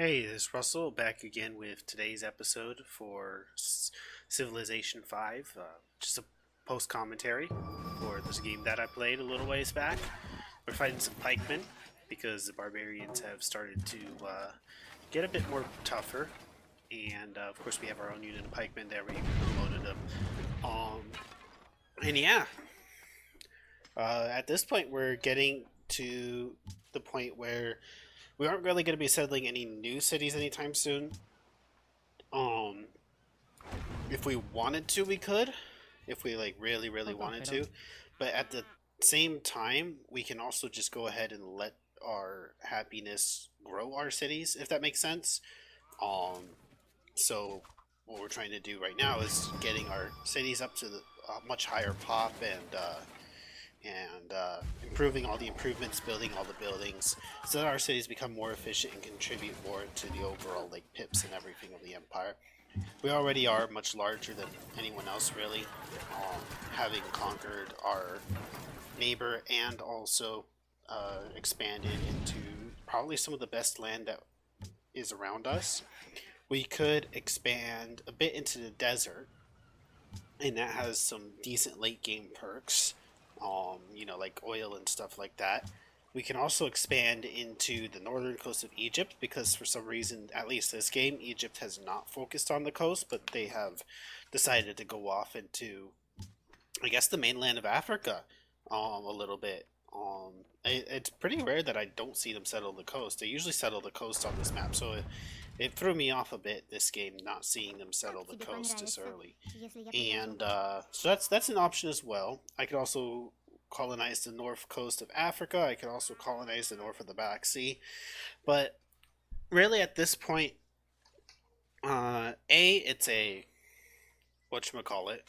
Hey, this is Russell back again with today's episode for Civilization 5. Just a post commentary for this game that I played a little ways back. We're fighting some pikemen because the barbarians have started to get a bit more tougher. And of course, we have our own unit of pikemen that we promoted them. And yeah, at this point, we're getting to the point where we aren't really going to be settling any new cities anytime soon. Um, if we wanted to, we could. If we like really wanted to, but at the same time, we can also just go ahead and let our happiness grow our cities, if that makes sense. Um, so what we're trying to do right now is getting our cities up to the much higher pop and improving all the improvements, building all the buildings, so that our cities become more efficient and contribute more to the overall like pips and everything of the empire. We already are much larger than anyone else, really, having conquered our neighbor and also expanded into probably some of the best land that is around us. We could expand a bit into the desert, and that has some decent late game perks, like oil and stuff like that. We can also expand into the northern coast of Egypt because for some reason, at least this game, Egypt has not focused on the coast, but they have decided to go off into, I guess, the mainland of Africa a little bit. It's pretty rare that I don't see them settle the coast. They usually settle the coast on this map, so it threw me off a bit this game not seeing them settle the coast this early. And so that's an option as well. I could also colonize the north coast of Africa. I could also colonize the north of the Black Sea. But really, at this point, it's a whatchamacallit,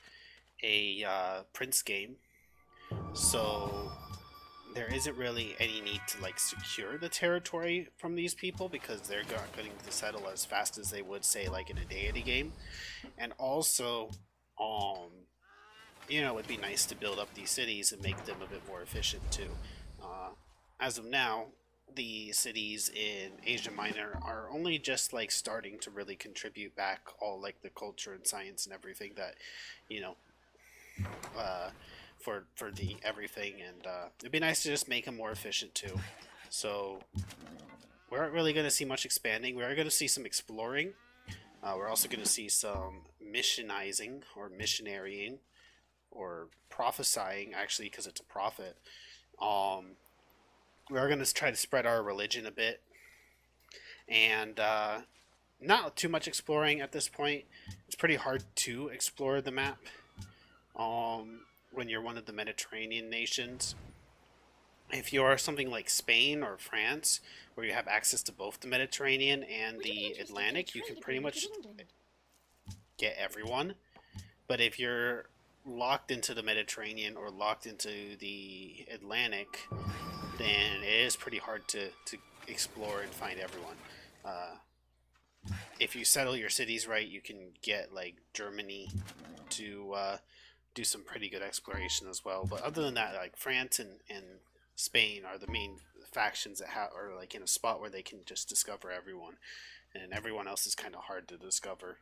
a Prince game. So there isn't really any need to like secure the territory from these people because they're not going to settle as fast as they would say like in a deity game. And also, it'd be nice to build up these cities and make them a bit more efficient too. As of now, the cities in Asia Minor are only just like starting to really contribute back all like the culture and science and everything that, you know, uh, for the everything, and it'd be nice to just make them more efficient too. So we aren't really going to see much expanding. We are going to see some exploring. We're also going to see some missionizing or missionarying or prophesying, actually, because it's a prophet. Um, we are going to try to spread our religion a bit, and not too much exploring at this point. It's pretty hard to explore the map when you're one of the Mediterranean nations. If you are something like Spain or France, where you have access to both the Mediterranean and the Atlantic, you can pretty much get everyone. But if you're locked into the Mediterranean or locked into the Atlantic, then it is pretty hard to explore and find everyone. Uh, if you settle your cities right, you can get like Germany to do some pretty good exploration as well. But other than that, like France and Spain are the main factions that are like in a spot where they can just discover everyone, and everyone else is kind of hard to discover.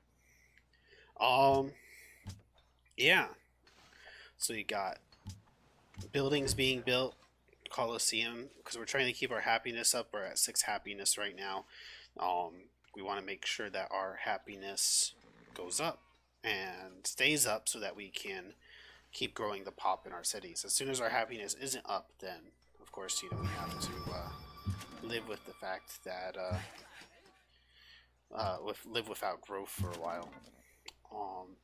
Um, yeah. So you got buildings being built, Colosseum, because we're trying to keep our happiness up. We're at 6 happiness right now. We want to make sure that our happiness goes up and stays up so that we can keep growing the pop in our cities. As soon as our happiness isn't up, then of course we have to live with the fact that live without growth for a while. Um,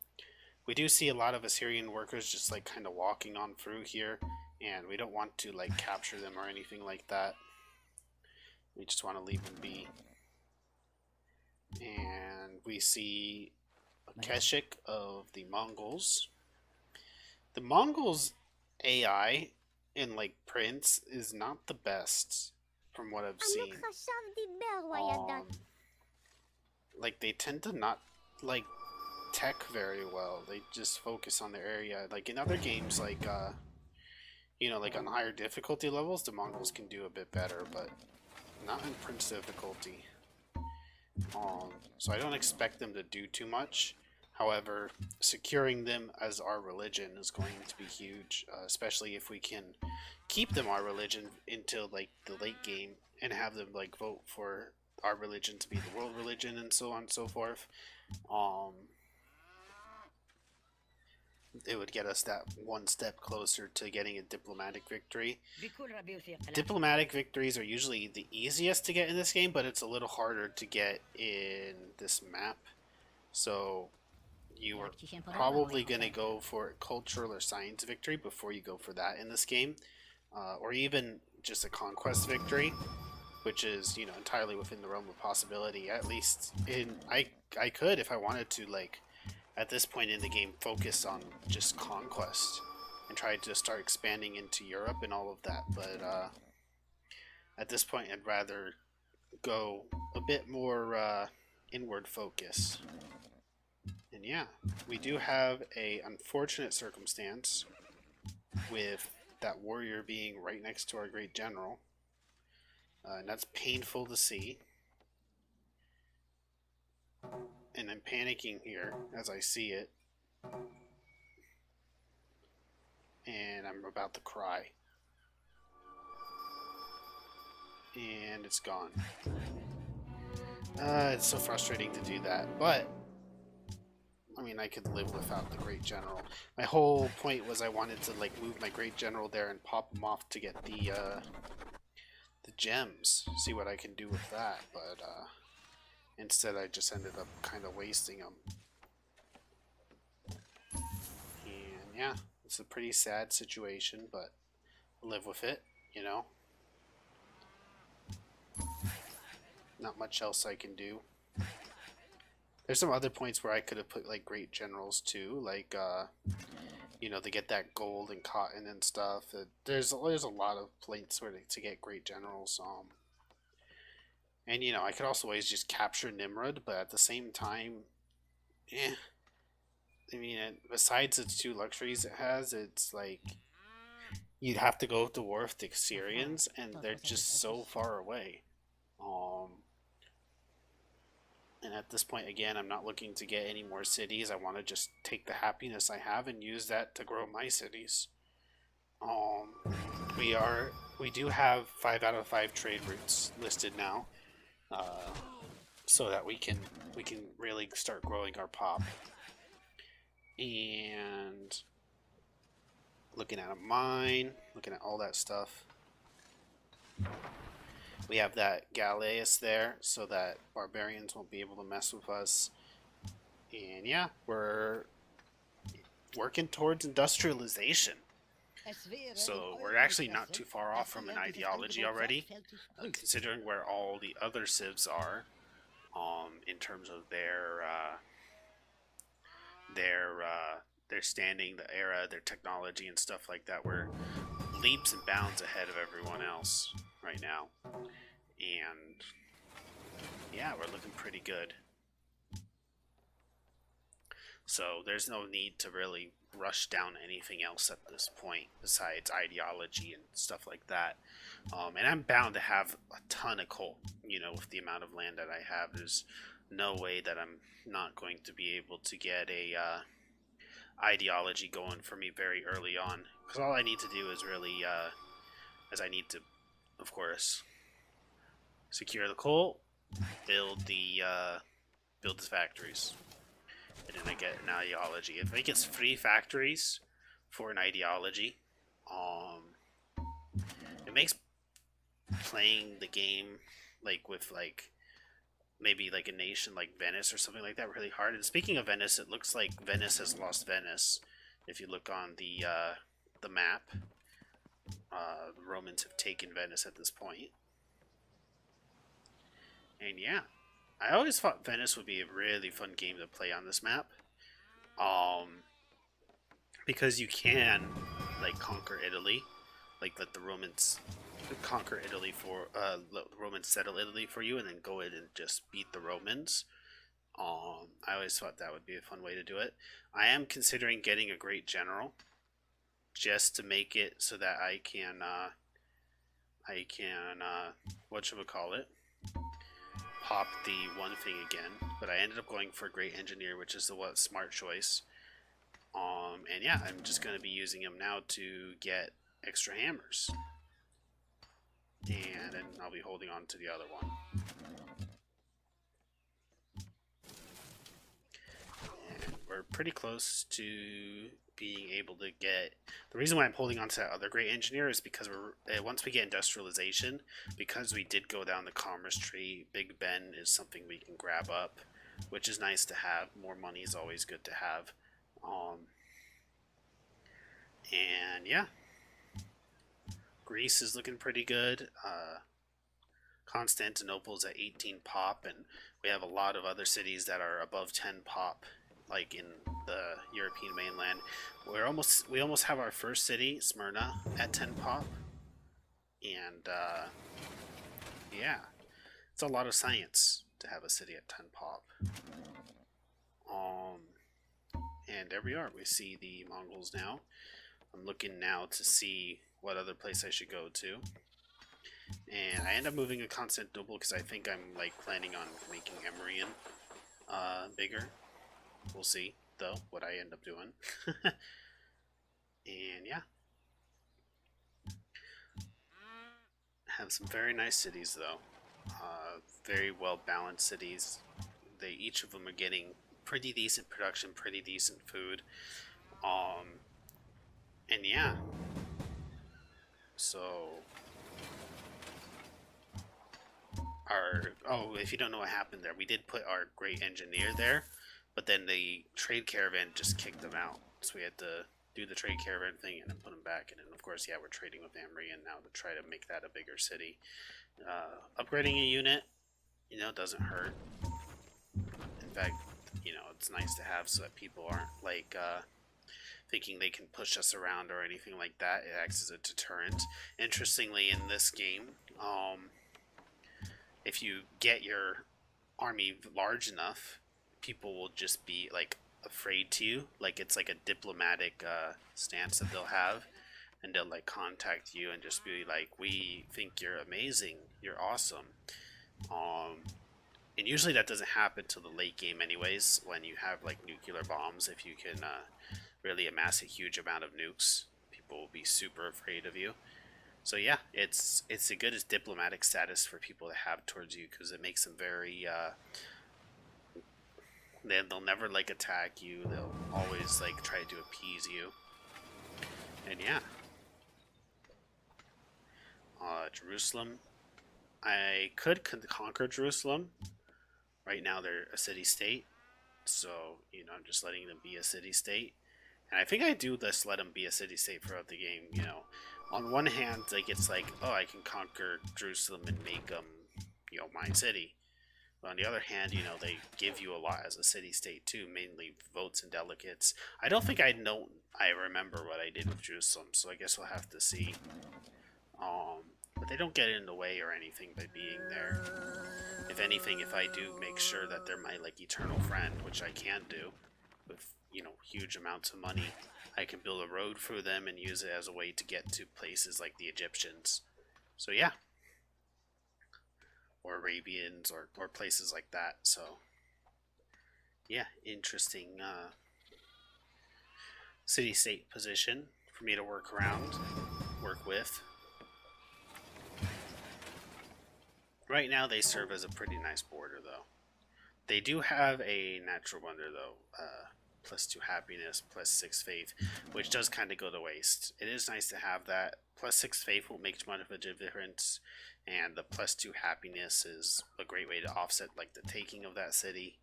we do see a lot of Assyrian workers just like kind of walking on through here, and we don't want to like capture them or anything like that. We just want to leave them be. And we see a Keshik of the Mongols. The Mongols AI in like Prince is not the best from what I've seen. Like they tend to not like tech very well. They just focus on their area. Like in other games, like like on higher difficulty levels, the Mongols can do a bit better, but not in Prince difficulty. So I don't expect them to do too much. However, securing them as our religion is going to be huge, especially if we can keep them our religion until like the late game and have them like vote for our religion to be the world religion and so on and so forth. Um, it would get us that one step closer to getting a diplomatic victory. Diplomatic victories are usually the easiest to get in this game, but it's a little harder to get in this map. So you are probably going to go for a cultural or science victory before you go for that in this game, or even just a conquest victory, which is, you know, entirely within the realm of possibility. At least I could, if I wanted to, like at this point in the game, focus on just conquest and try to start expanding into Europe and all of that. But at this point, I'd rather go a bit more inward focus. And yeah, we do have a unfortunate circumstance with that warrior being right next to our great general. And that's painful to see. And I'm panicking here as I see it. And I'm about to cry. And it's gone. It's so frustrating to do that, but I mean, I could live without the great general. My whole point was I wanted to like move my great general there and pop him off to get the gems, see what I can do with that, but instead I just ended up kind of wasting them. And yeah, it's a pretty sad situation, but I'll live with it, you know. Not much else I can do. There's some other points where I could have put like great generals too, like you know, to get that gold and cotton and stuff. There's a lot of points where to get great generals. And you know, I could also always just capture Nimrod, but at the same time, eh. I mean, besides its two luxuries it has, it's like you'd have to go to war with the Syrians, and they're just so far away. And at this point, again, I'm not looking to get any more cities. I want to just take the happiness I have and use that to grow my cities. We do have 5 out of 5 trade routes listed now, so that we can really start growing our pop. And looking at a mine, looking at all that stuff. We have that Galeas there, so that barbarians won't be able to mess with us. And yeah, we're working towards industrialization. So we're actually not too far off from an ideology already, considering where all the other civs are, in terms of their standing, the era, their technology, and stuff like that. We're leaps and bounds ahead of everyone else right now. And yeah, we're looking pretty good. So there's no need to really rush down anything else at this point besides ideology and stuff like that. And I'm bound to have a ton of coal, you know, with the amount of land that I have. There's no way that I'm not going to be able to get a ideology going for me very early on, because all I need to do is really I need to, of course, secure the coal, build the factories, and then I get an ideology. If I get 3 factories for an ideology, it makes playing the game like with like maybe like a nation like Venice or something like that really hard. And speaking of Venice, it looks like Venice has lost Venice. If you look on the map, the Romans have taken Venice at this point. And yeah, I always thought Venice would be a really fun game to play on this map. Because you can like conquer Italy, like let the Romans conquer Italy for let the Romans settle Italy for you, and then go in and just beat the Romans. I always thought that would be a fun way to do it. I am considering getting a great general, just to make it so that I can whatchamacallit, pop the one thing again, but I ended up going for Great Engineer, which is the smart choice. And yeah, I'm just going to be using them now to get extra hammers. And then I'll be holding on to the other one. And we're pretty close to being able to get... The reason why I'm holding on to that other Great Engineer is because once we get industrialization, because we did go down the commerce tree, Big Ben is something we can grab up, which is nice to have. More money is always good to have. And yeah, Greece is looking pretty good. Constantinople's at 18 pop, and we have a lot of other cities that are above 10 pop, like in the European mainland. We almost have our first city, Smyrna, at 10 pop, and yeah, it's a lot of science to have a city at 10 pop. And there we are. We see the Mongols now. I'm looking now to see what other place I should go to. And I end up moving to Constantinople because I think I'm like planning on making Emorian bigger. We'll see, though, what I end up doing. And yeah. Have some very nice cities, though. Very well balanced cities. Each of them are getting pretty decent production, pretty decent food. And yeah. So if you don't know what happened there, we did put our Great Engineer there, but then the trade caravan just kicked them out. So we had to do the trade caravan thing and then put them back. And then, of course, yeah, we're trading with Amrian now to try to make that a bigger city. Upgrading a unit, doesn't hurt. In fact, it's nice to have so that people aren't like thinking they can push us around or anything like that. It acts as a deterrent. Interestingly, in this game, if you get your army large enough, people will just be like afraid to you. Like it's like a diplomatic stance that they'll have, and they'll like contact you and just be like, "We think you're amazing. You're awesome." And usually that doesn't happen till the late game, anyways. When you have like nuclear bombs, if you can really amass a huge amount of nukes, people will be super afraid of you. So yeah, it's a good as diplomatic status for people to have towards you because it makes them very. They'll never like attack you. They'll always like try to appease you. And yeah, Jerusalem. I could conquer Jerusalem. Right now they're a city-state, so I'm just letting them be a city-state. And I think I do just let them be a city-state throughout the game. On one hand, like it's like, oh, I can conquer Jerusalem and make them, my city. But on the other hand, they give you a lot as a city-state too, mainly votes and delegates. I don't think I remember what I did with Jerusalem, so I guess we'll have to see. But they don't get in the way or anything by being there. If anything, if I do make sure that they're my like eternal friend, which I can do, with huge amounts of money, I can build a road through them and use it as a way to get to places like the Egyptians. So yeah, or Arabians or places like that. So yeah, interesting city-state position for me to work with. Right now, they serve as a pretty nice border, though. They do have a natural wonder, though. +2 happiness, +6 faith, which does kind of go to waste. It is nice to have that. +6 faith won't make much of a difference, and the +2 happiness is a great way to offset like the taking of that city.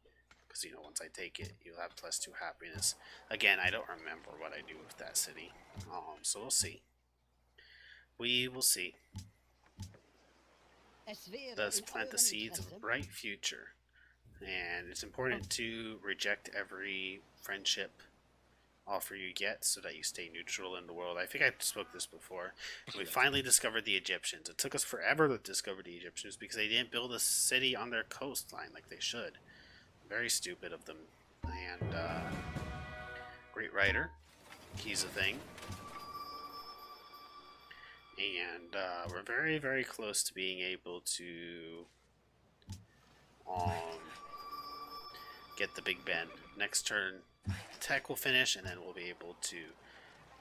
Because once I take it, you'll have +2 happiness. Again, I don't remember what I do with that city, so we'll see. We will see. Does plant the seeds of a bright future. And it's important to reject every friendship offer you get so that you stay neutral in the world. I think I spoke this before. We finally discovered the Egyptians. It took us forever to discover the Egyptians because they didn't build a city on their coastline like they should. Very stupid of them. And great writer. He's a thing. And we're very, very close to being able to get the Big Ben. Next turn, tech will finish, and then we'll be able to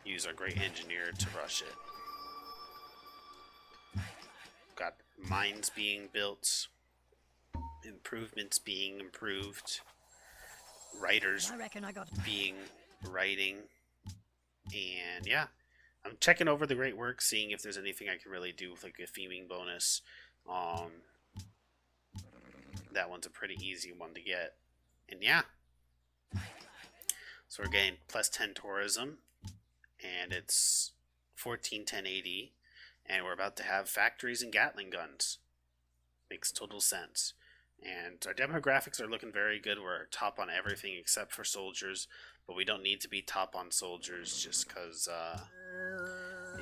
use our great engineer to rush it. Got mines being built, improvements being improved, writers being writing, and yeah, I'm checking over the great work, seeing if there's anything I can really do with like a theming bonus. That one's a pretty easy one to get, and yeah, so we're getting plus 10 tourism, and it's 141080, and we're about to have factories and Gatling guns. Makes total sense. And our demographics are looking very good. We're top on everything except for soldiers, but we don't need to be top on soldiers just because,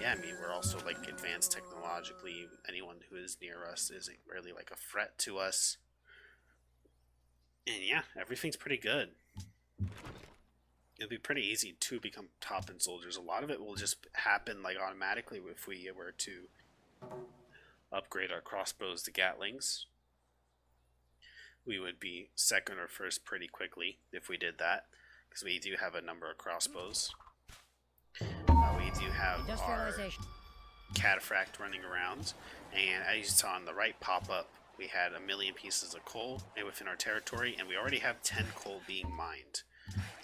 yeah, I mean, we're also like advanced technologically. Anyone who is near us isn't really like a threat to us. And yeah, everything's pretty good. It'll be pretty easy to become top in soldiers. A lot of it will just happen like automatically if we were to upgrade our crossbows to Gatlings. We would be second or first pretty quickly if we did that, because we do have a number of crossbows. We do have our cataphract running around, and as you saw on the right pop-up, we had 1 million pieces of coal within our territory, and we already have 10 coal being mined.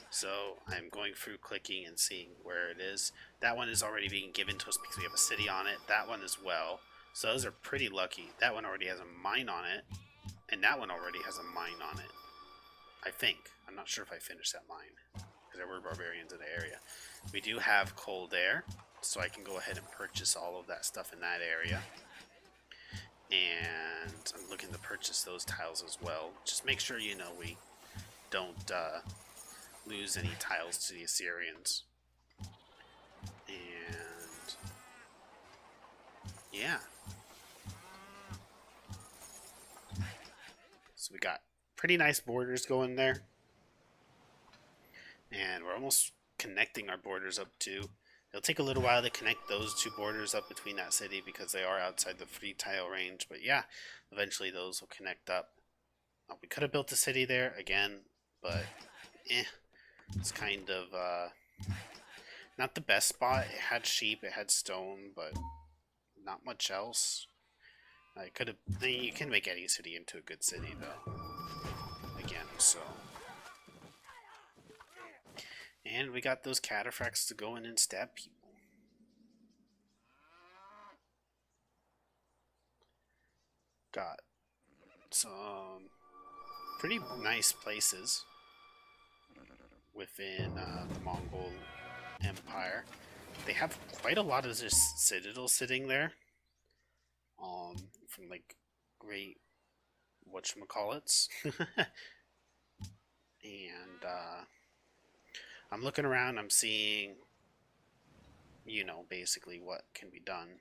So I'm going through clicking and seeing where it is. That one is already being given to us because we have a city on it. That one as well. So those are pretty lucky. That one already has a mine on it, and that one already has a mine on it. I think. I'm not sure if I finished that mine, because there were barbarians in the area. We do have coal there, so I can go ahead and purchase all of that stuff in that area. And I'm looking to purchase those tiles as well. Just make sure, you know, we don't lose any tiles to the Assyrians. And yeah. So we got pretty nice borders going there. And we're almost connecting our borders up too. It'll take a little while to connect those two borders up between that city because they are outside the free tile range. But yeah, eventually those will connect up. We could have built a city there again, but it's kind of not the best spot. It had sheep, it had stone, but not much else. I could have. You can make any city into a good city though. Again, so. And we got those cataphracts to go in and stab people. Got some pretty nice places within the Mongol Empire. They have quite a lot of just citadels sitting there. From like great whatchamacallits. And I'm looking around, I'm seeing, you know, basically what can be done.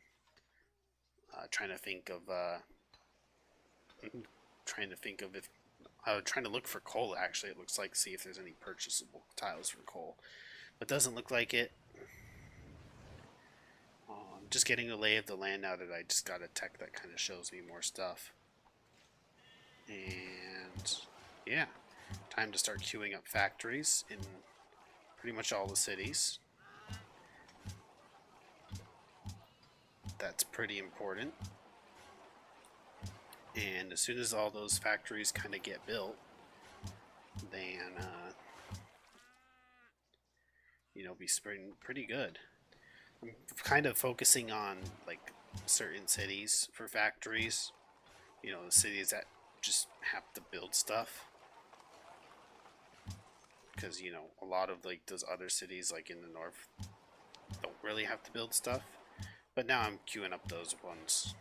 Trying to think of if trying to look for coal. Actually, it looks like, see if there's any purchasable tiles for coal, but doesn't look like it. Just getting a lay of the land now that I just got a tech that kind of shows me more stuff. And yeah, time to start queuing up factories in pretty much all the cities. That's pretty important. And as soon as all those factories kind of get built, then you know, be spreading pretty good. I'm kind of focusing on like certain cities for factories. You know, the cities that just have to build stuff. Because, you know, a lot of like those other cities like in the north don't really have to build stuff. But now I'm queuing up those ones.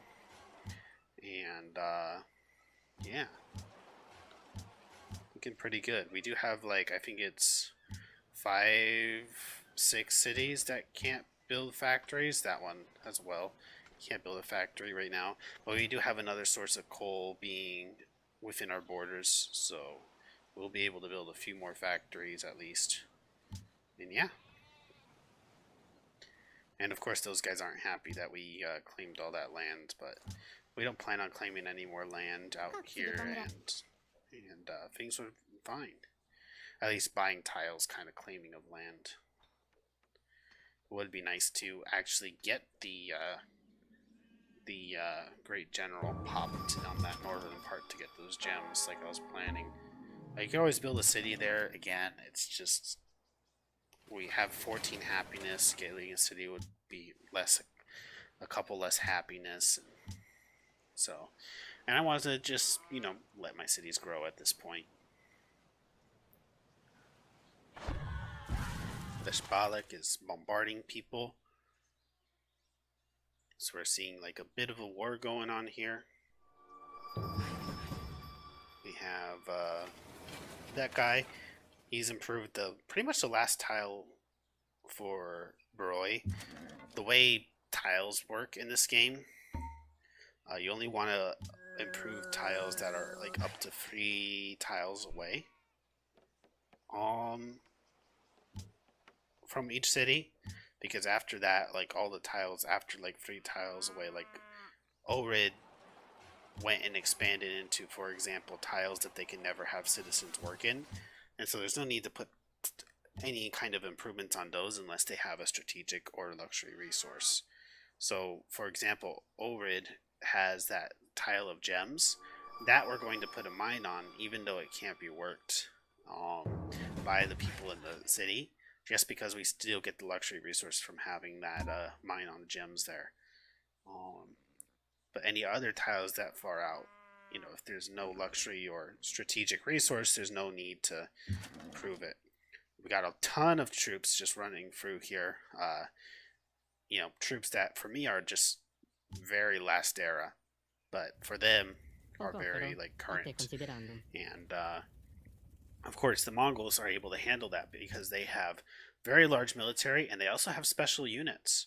And yeah, looking pretty good. We do have like, I think it's 5, 6 cities that can't build factories. That one as well. Can't build a factory right now. But we do have another source of coal being within our borders, so we'll be able to build a few more factories at least. And yeah. And of course those guys aren't happy that we claimed all that land, but we don't plan on claiming any more land out here. And and things were fine. At least buying tiles, kind of claiming of land. It would be nice to actually get the Great General popped on that northern part to get those gems like I was planning. You can always build a city there. Again, it's just we have 14 happiness. Getting a city would be a couple less happiness. So, and I wanted to just, let my cities grow at this point. The Shbalak is bombarding people. So we're seeing like a bit of a war going on here. We have that guy. He's improved pretty much the last tile for Broy. The way tiles work in this game, you only want to improve tiles that are like up to 3 tiles away from each city, because after that, like all the tiles after like 3 tiles away, like Orid went and expanded into, for example, tiles that they can never have citizens work in, and so there's no need to put any kind of improvements on those unless they have a strategic or luxury resource. So, for example, Orid has that tile of gems that we're going to put a mine on, even though it can't be worked by the people in the city, just because we still get the luxury resource from having that mine on the gems there. But any other tiles that far out, if there's no luxury or strategic resource, there's no need to improve it. We got a ton of troops just running through here. Troops that for me are just very last era, but for them are very like current. And of course, the Mongols are able to handle that because they have very large military, and they also have special units.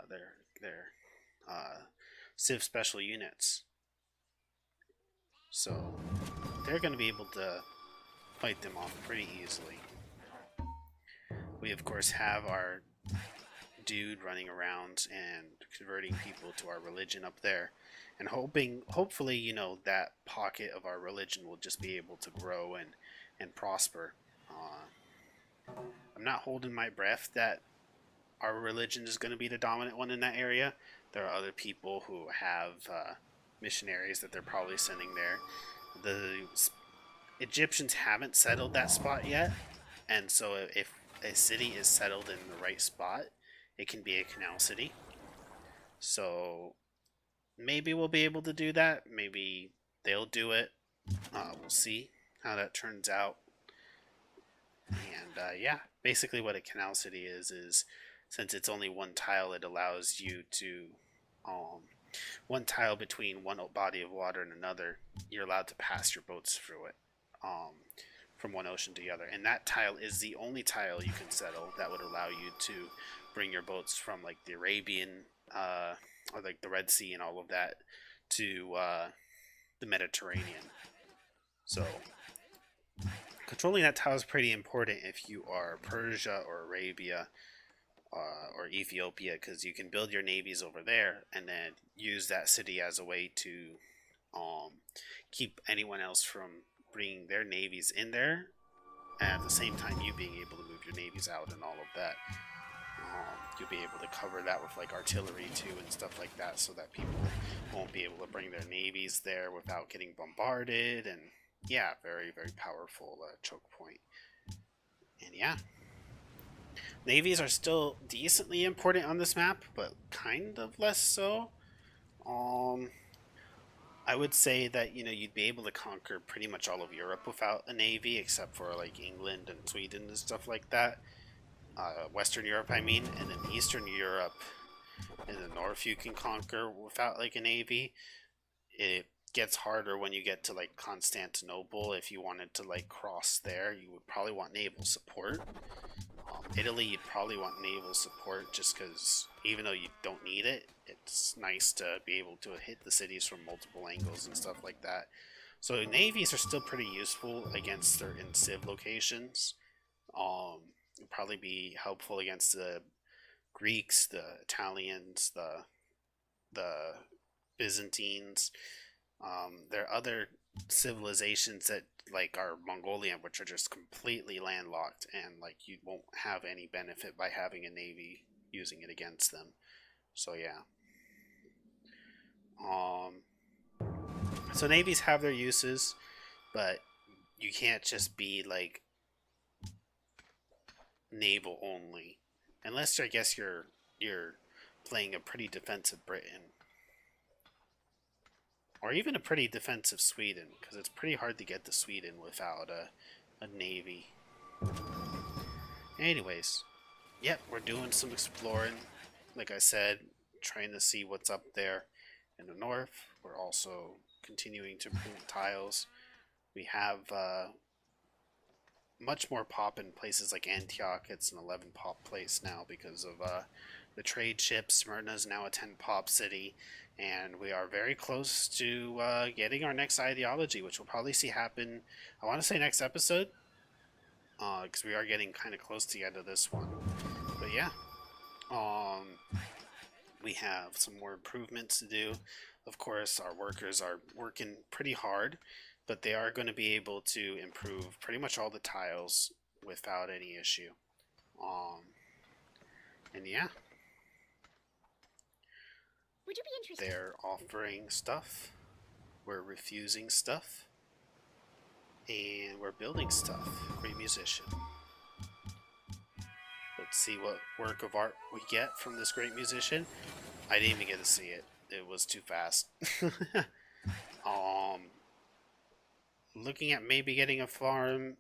They're Civ special units. So they're going to be able to fight them off pretty easily. We, of course, have our dude running around and converting people to our religion up there. And hopefully, that pocket of our religion will just be able to grow and prosper. I'm not holding my breath that our religion is going to be the dominant one in that area. There are other people who have missionaries that they're probably sending there. The Egyptians haven't settled that spot yet, and so if a city is settled in the right spot, it can be a canal city. So maybe we'll be able to do that. Maybe they'll do it. We'll see how that turns out. And basically what a canal city is since it's only one tile, it allows you to one tile between one body of water and another, you're allowed to pass your boats through it from one ocean to the other. And that tile is the only tile you can settle that would allow you to bring your boats from like the Arabian or like the Red Sea and all of that to the Mediterranean. So controlling that tile is pretty important if you are Persia or Arabia or Ethiopia, because you can build your navies over there and then use that city as a way to keep anyone else from bringing their navies in there, and at the same time you being able to move your navies out and all of that. You'll be able to cover that with like artillery too and stuff like that, so that people won't be able to bring their navies there without getting bombarded. And very, very powerful choke point. And navies are still decently important on this map, but kind of less so. I would say that you'd be able to conquer pretty much all of Europe without a navy, except for like England and Sweden and stuff like that. Western Europe, I mean, and then Eastern Europe in the north you can conquer without like a navy. It gets harder when you get to like Constantinople. If you wanted to like cross there, you would probably want naval support. Italy, you'd probably want naval support just because even though you don't need it, it's nice to be able to hit the cities from multiple angles and stuff like that. So navies are still pretty useful against certain civ locations. It'd probably be helpful against the Greeks, the Italians, the Byzantines, There are other civilizations that like are Mongolian, which are just completely landlocked, and like you won't have any benefit by having a navy using it against them. So yeah. Um, so navies have their uses, but you can't just be like naval only, unless I guess you're playing a pretty defensive Britain, or even a pretty defensive Sweden, because it's pretty hard to get to Sweden without a navy. Anyways, yep, we're doing some exploring. Like I said, trying to see what's up there in the north. We're also continuing to improve tiles. We have much more pop in places like Antioch. It's an 11 pop place now because of the trade ship. Smyrna is now a 10 pop city, and we are very close to getting our next ideology, which we'll probably see happen. I want to say next episode, because we are getting kind of close to the end of this one. But yeah, we have some more improvements to do. Of course, our workers are working pretty hard, but they are going to be able to improve pretty much all the tiles without any issue. And yeah, Would you be interested? they're offering stuff, we're refusing stuff, and we're building stuff. Great musician. Let's see what work of art we get from this great musician. I didn't even get to see it. It was too fast. Looking at maybe getting a farm.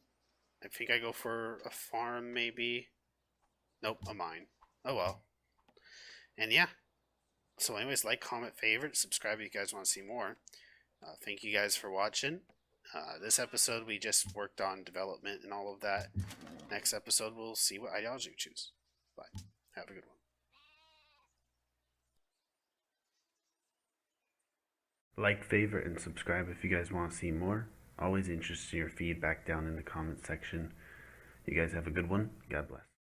I think I go for a farm maybe. Nope, a mine. Oh well. And yeah. So anyways, like, comment, favorite, subscribe if you guys want to see more. Thank you guys for watching. This episode we just worked on development and all of that. Next episode we'll see what ideology we choose. Bye. Have a good one. Like, favorite, and subscribe if you guys want to see more. Always interested in your feedback down in the comment section. You guys have a good one. God bless.